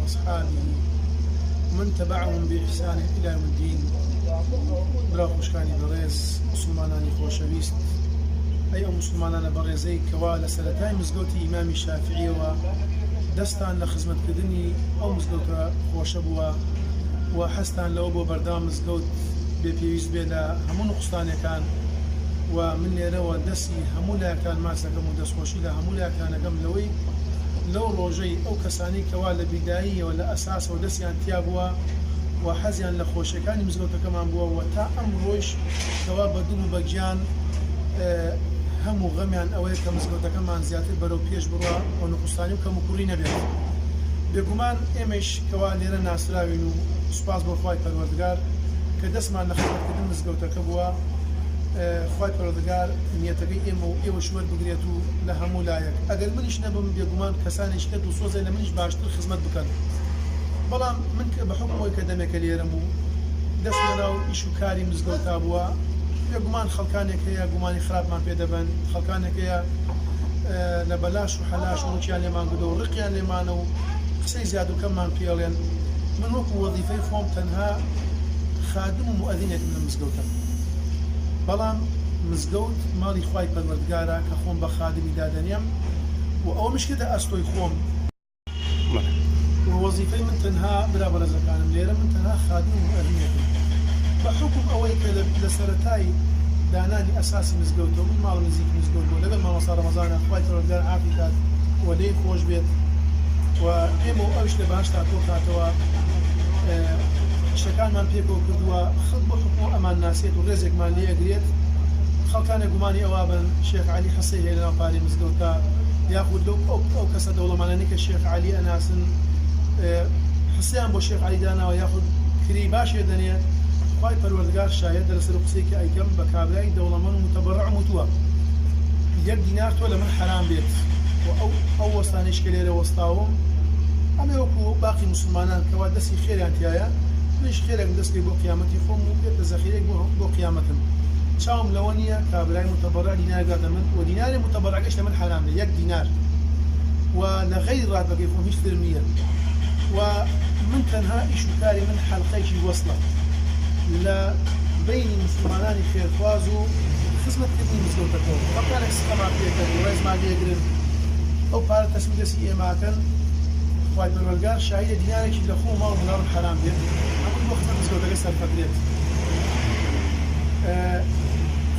وأصحابه ومن تبعهم بإحسان إلى يوم الدين. برا خوشكانی بەڕێز مسلمانانی خۆشەویست، ئەی ئەو مسلمانانە بەڕێزەی کەوا لە سەرەتای مزگەوتی ئیمامی شافعیەوە دەستان لە خزمەتکردنی ئەو مزگەوتە خۆشە بووە و حەستان لەوە بۆ بەردام مزگەوت بێپێویست بێ لە هەموو نوقستانەکان و من لێرەوە دەستی هەموو لایەکان ماسەکەم و دەستخۆشی لە هەموو لایەکانەکەم لەوەی لەو ڕۆژەی ئەو کەسانی کەوا لە بیداییەوە لە ئەساسەوە دەستیان تیا بووە و حەزیان لە خۆشیەکانی مزگەوتەکەمان بووە و تا ئەم ڕۆژ کەوا بەدڵ و بەگیان هەموو غەمیان ئەوەیە کە مزگەوتەکەمان زیاتر بەرەو پێش بڕوە و نوقستانی و کەم و کوڕی نەبێت. بێگومان ئێمەش کەوا لێرە ناسراوین و سوپاس بۆ خوای پەروەردگار کە دەستمان لە خزمەتکردن مزگەوتەکە بووە. خوای پەروەردگار نیەتەکەی ئێمە و ئێوەش وەربگرێت و لە هەموو لایەک ئەگەر منیش نەبم بێگومان کەسانێکی کە دڵسۆزە لە منیش باشتر خزمەت بکەن. بەڵام من بە حکمەوەی کە دەمێکە لێرەم و دەست لەناو ئیش و کاری مزگەوتا بووە، بێگومان خەڵکانێک هەیە گومانی خراپمان پێ دەبن، خەڵکانێک هەیە لە بەلاش و حەلاش و ڕوکیان لێمان گدە و ڕقیان لێمانە و قسەی زیاد و کەممان پێڵێن. من وەکو وەظیفەی خۆم تەنها خادم و مؤەذینێکم لە مزگەوتە، بەڵام مزگەوت ماڵی خوای پەروەردگارە کە خۆم بە خادمی دادەنێم و ئەوە مشکدە ئەستۆی خۆم وەظیفەی من تەنها برا بەرەزەکانم لێرە من تەنها خادم و مؤەذینێکم بە حکم ئەوەی کە لە سەرەتای دانانی ئەساسی مزگەوتەوە من ماڵ نزیک مزگەوت بوو لەگەڵ مامۆستا ڕەمەزانە خوای پەروەردگار عافی کات و لێی خۆش بێت و ئێمە و ئەوش لە باشتا تۆ کاتەوە شتەکانمان پێکەوە کردووە خەڵک بە حکم و ئەمان ناسێت و ڕێزێکمان لێ ئەگرێت. خەڵکانێک گومانی ئەوە بن شێخ عەلی حەسەی هەیە لەناو پارەی مزگەوتە یاخود لەو ئەو کەسە دەوڵەمانەی کە شێخ عەلی ئەناسن حسیان بۆ شێخ عەلی داناوە یاخود کری باشێ دەنێ. خوای پەروەردگار شاهد لەسەر قسەی کە ئەیکەم بە کابرای دەوڵەمەند و متەبەڕع وتووە یەک دینار تۆ لە من حرام بێت و ئەو وەستانەیش کە لێرە وەستاوم ئەمێ وەکو باقی مسلمانان کەوا دەستی خێریان تایە منیش خێرێک دەستکەی بۆ قیامەتی خۆم و بێتە زەخیرێک بۆ قیامەتم. چاوم لەوە نییە کابرای متەبەڕع دینارگاتە من و دیناری متەبەڕعەکەش لە من حرام بێت، یەک دینار و لە غەیری ڕاتبەکەی خۆم هیچ ترم نییە و من تەنها ئیش و کاری من حەلقەیەکی وەسڵە لە بینی مسلمانانی خێرخواز و خزمەتکردنی مزگەوتەکەەوە. خەڵکانێک سقەمان پێکەن و ڕێزمان لێگرن ئەو پارە تەسمی دەستی ئێماکەن. خوای پەروەردگار شاهیدە دینارێکی لە خۆ ماڵ مڵاوم حرام بێت هەموو بۆ خزمەت مزگەوتەکەی سەرفەکرێت.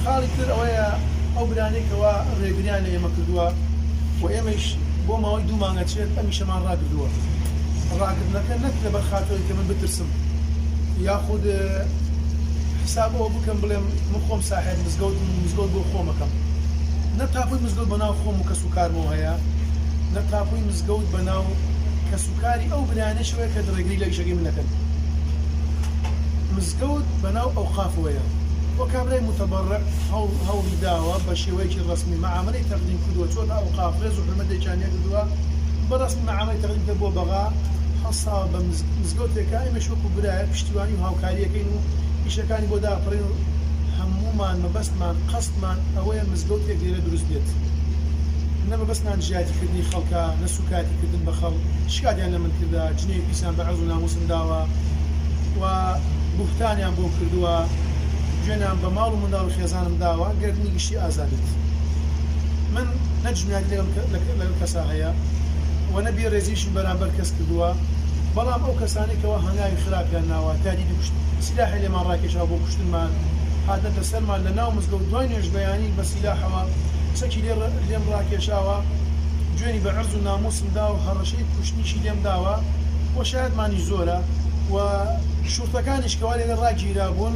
خاڵی تر ئەوەیە ئەو برانێکەوە ڕێگریان لە ئێمە کردووە و ئێمەش بۆ ماوەی 2 مانگە چێت ئەمیشەمان ڕاگردووە. ڕاگرتنەکە نەک لەبەر خاتەوەی کە من بترسم یاخود حساب ئەوە بکەم بڵێم من خۆم ساحێب مزگەوت بۆ خۆمەکەم، نە تاپۆی مزگەوت بەناو خۆم و کەسوکارمەوە هەیە، نە تاپۆی مزگەوت بەناو کەسوکاری ئەو برانەشەوەیە کە ڕێگری لە ئیشەکەی من نەکەن. مزگەوت بەناو ئەوقافەوەیە بۆ کابرای متەبەڕع هەوڵی داوە بە شێوەیەکی ڕسمی مەعامەلەی تەقدیم کردووە چۆن ئەوقاف ڕێز و حرمەتێکیان کردووە بە ڕسمی مەعامەلەی تەقدیم کرد بۆ بەغا حەساوە بە مزگەوتێکە ئێمەش وەکو برایە پشتیوانی و هاوکاریەکەین و ئیشەکانی بۆ داپڕین و هەموومان مەبەستمان قەستمان ئەوەیە مزگەوتێک لێرە دروست بێت، نە مەبەستمان ژیاتیکردنی خەڵکە نە سوکاتیکردن بە خەڵک. شکاتیان لە من کردا جنێی پیسان بە عەرز و ناموسم داوە و بوختانیان بۆ کردووە، گوێنیان بە ماڵ و منداڵ و خێزانم داوە گەردنی گشتی ئازادێت. من نەجمیانی لەگەڵ کەسا هەیە و نەبێ ڕێزیشم بەرامبەر کەس کردووە، بەڵام ئەو کەسانێکەوە هەنگاوی خراپیان ناوە تادی سیلاحی لێمان ڕاکێشاوە بۆ کوشتنمان هاتەتە سەرمان لە ناو مزگەوت دوای نوێژ بەیانی بە سیلاحەوە قسەکی لێم ڕاکێشاوە، گوێنی بە عەرز و ناموسم دا و هەڕەشەی کوشتنیشی لێم داوە و شایەتمانی زۆرە و شوڕتەکانیش کەوا لێرە ڕاگیرا بوون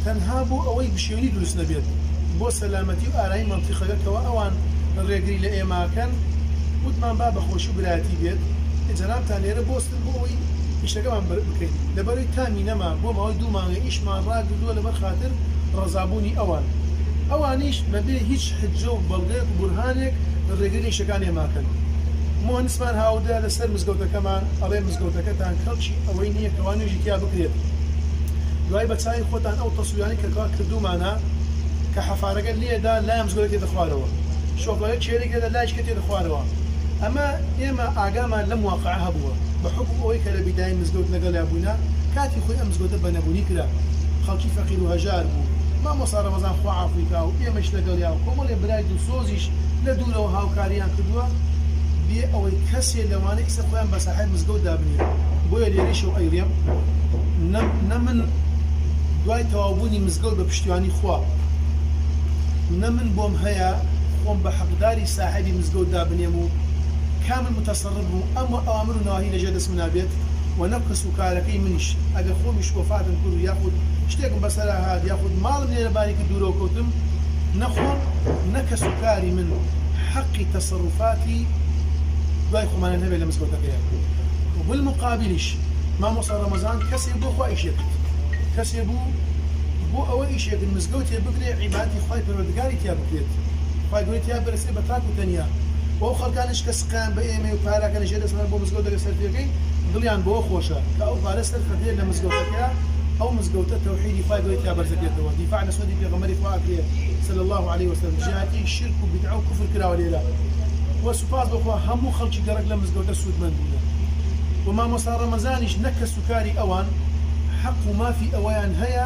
تەنها بۆ ئەوەی بشێنی دروست نەبێت بۆ سەلامەتی و ئارایی مەنتیقەکەەوە ئەوان ڕێگری لە ئێماکەن وتمان با بەخۆشی و برایەتی بێت. جەنابتان لێرە بۆستن بۆ ئەوەی ئیشەکەمان بکەین لەبەرەوەی تامی نەما بۆ ماوەی 2 مانگە ئیشمان ڕاگردووە لەبەر خاتر ڕەزابوونی ئەوانیش بەبێ هیچ حجە و بەڵگەیەک و بورهانێک ڕێگری ئیشەکان ئێماکەن. مهندسمان هاودا لەسەر مزگەوتەکەمان ئەڵێ مزگەوتەکەتان کەڵکی ئەوەی نییە کەوا نوێژی تیا بکرێت. دوای بە چاوی خۆتان ئەو تەسویانی کە کردومانە کە حەفارەکە لێدا لای مزگەوتێ دەخوارەوە، شۆفەرە چێرێکێدا لایشکە تێ دەخوارەوە، ئەمە ئێمە ئاگامان لەم واقعە هەبووە بەحکم ئەوەی کە لە بیدای مزگەوت لەگەڵ بوونا کاتی خۆی ئەم مزگەوتە بەنەبوونی کرا خەڵکی فەقیر و هەژار بوو مامۆستا ڕەمەزان خوا عەفویکا و ئێمەش لەگەڵیا و کۆمەڵێ برای دوو سۆزیش لە دوورەوە هاوکاریان کردووە بێ ئەوەی کەسێ لەوانەی ئیسە خۆیان بە ساحەب مزگەوت دابنێ بۆیە لێرەش و ئەیڕێم نە من دوای تەواوبوونی مزگەوت بە پشتیوانی خوا نە من بۆم هەیە خۆم بە حەقداری ساحەبی مزگەوت دابنێم و كامل متصرف بوو ئەمە ئەوامر و ناهی لەژێر دەستم نابێت و نەکەس و کارەکەی منیش ئەگەر خۆمیش وەفاتم کرد و یاخود شتێکم بەسەرا هات یاخود ماڵم لێ لەباری کرد دوورەوە کەوتم نەخۆم نەکەس و کاری من حەقی تەسەڕوفاتی دوای خۆمانە نەبێت لە مزگەوتەکەیە و بالمقابلیش مامۆستا ڕەمەزان کەسێک بۆ خوا ئیشێ کرد کەسێ بوو بۆ ئەوە ئیشێک مزگەوتێ بگرێ عیبادەتی خوای پەروەردگاری تیا بکرێت خوای گەورەی تیا بەرزێ بە تاک و تەنیا بۆ خەڵکانش کە سقیان بە ئێمە و پاراکە لەژێر دەستمان بۆ مزگەوت دەگە سەرفێکەی دڵیان بۆ خۆشە کە ئەو پارە سەرفەکرێت لە مزگەوتەکەیە ئەو مزگەوتە تەوحیدی خوای گەورەی تیا بەرزەکرێتەوە دیفاع لە سنەتی پێغەمبەری خوا ئەکرێ صلی الله عليه وسلم جهاتی شرک و بدعە و کوفر کراوە لێرە و سوپاس بخوا هەموو خەڵکی گەڕک لە مزگەوتە سوودمەند بوون و مامۆستا ڕەمەزانیش نەکە سوکاری ئەوان حەق و مافی ئەوەیان هەیە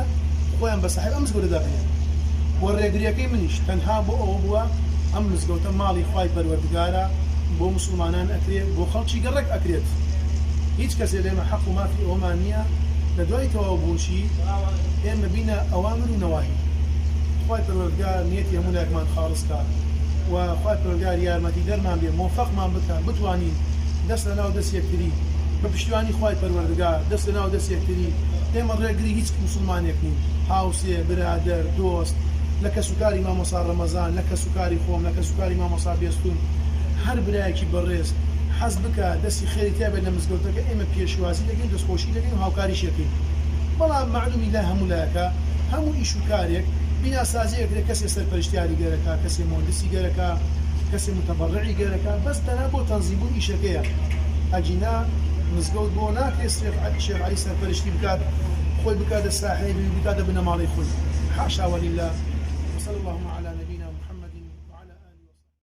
خۆیان بە ساحەب ئەم مزگەوتە دابنێن و ڕێگریەکەی منیش تەنها بۆ ئەوە بووە ئەم مزگەوتە ماڵی خوای پەروەردگارە بۆ مسلمانان ئەکرێت بۆ خەڵکی گەڕک ئەکرێت هیچ کەسێ لێمە حەق و مافی ئەومان نییە لە دوای تەواوبوونشی ئێمە بینە ئەوامر و نەواهی خوای پەروەردگار نیەتی هەموو لایەکمان خاڵسکا و خوای پەروەردگار یارمەتی دەرمان بێ مۆفەقمان بکە بتوانین دەست لەناو دەست یەکتری بە پشتیوانی خوای پەروەردگار دەست لەناو دەست یەکتری ئێمە ڕێگری هیچ مسلمانێک نین هاوسێ برادەر دۆست لە کەسوکاری مامۆستا ڕەمەزان لە کەسوکاری خۆم لە کەسوکاری مامۆستا بێستون هەر برایەکی بەڕێز حەز بکە دەستی خێری تابێت لە مزگەوتەکە ئێمە پێشوازی دەکەین دەستخۆشی دەکەین و هاوکاریش دەکەین بەڵام معلومی لە هەموو لایەکە هەموو ئیش و کارێک بیناسازیەک لە کەسێ سەرپەرشتیاری گەرەکە کەسێ مهندسی گەرەکە کەسێ متەبەڕعی گەرەکە بەس تەنها بۆ تەنزیمبوون ئیشەکەیە ئەجینا مزگەوت بۆ ناکرێت شێخ عەلی سەرپەرشتی بکات خۆی بکاتە ساحێبی بکاتە بنە ماڵی خۆی حاشا وەلیلا وصلی اللهم علی